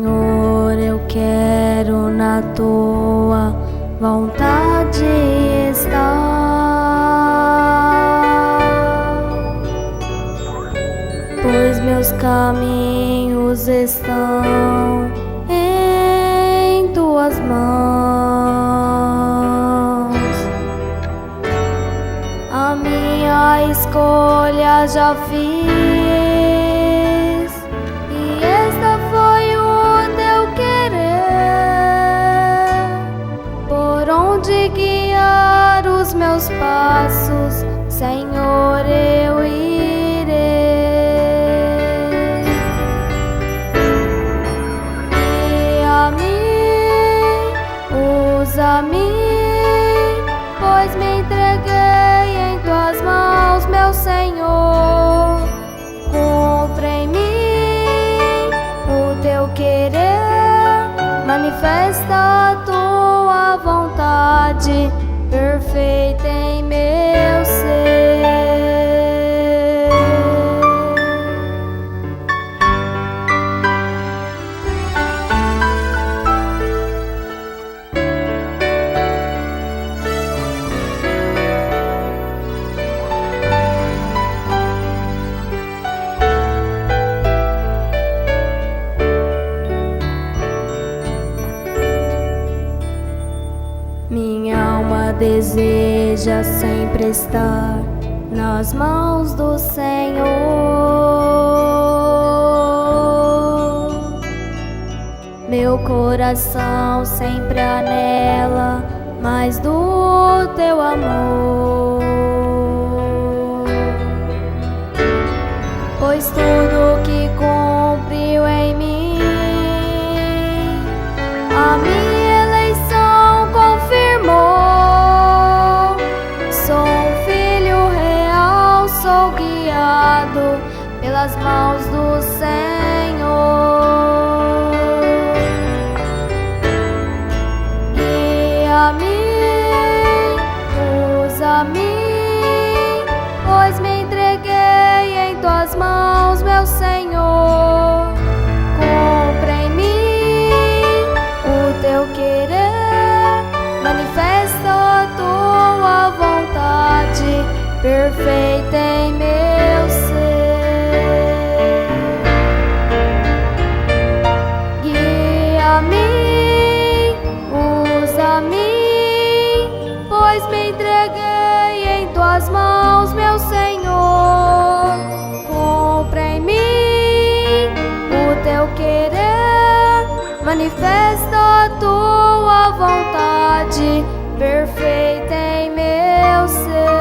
Senhor, eu quero na tua vontade estar, pois meus caminhos estão em tuas mãos. A minha escolha já fiz, e esta foi o teu querer. Por onde guiar os meus passos, Senhor, eu irei. E a mim, usa-me, pois me entreguei em tuas mãos, meu Senhor. Cumpre em mim o teu querer, manifesta a tua vontade perfeita em meu ser. Minha alma deseja sempre estar nas mãos do Senhor. Meu coração sempre anela mais do teu amor, pois tudo que cumpriu em mim, a minha eleição confirmou. Sou um filho real, sou guiado pelas mãos do Senhor. Guia-me, usa-me, pois me entreguei em tuas mãos, meu Senhor. Cumpre em mim o teu querer, manifesta a tua vontade perfeita em meu ser. Guia-me, usa-me, pois me entreguei em tuas mãos, meu Senhor. Cumpre em mim o teu querer, manifesta a tua vontade perfeita em meu ser.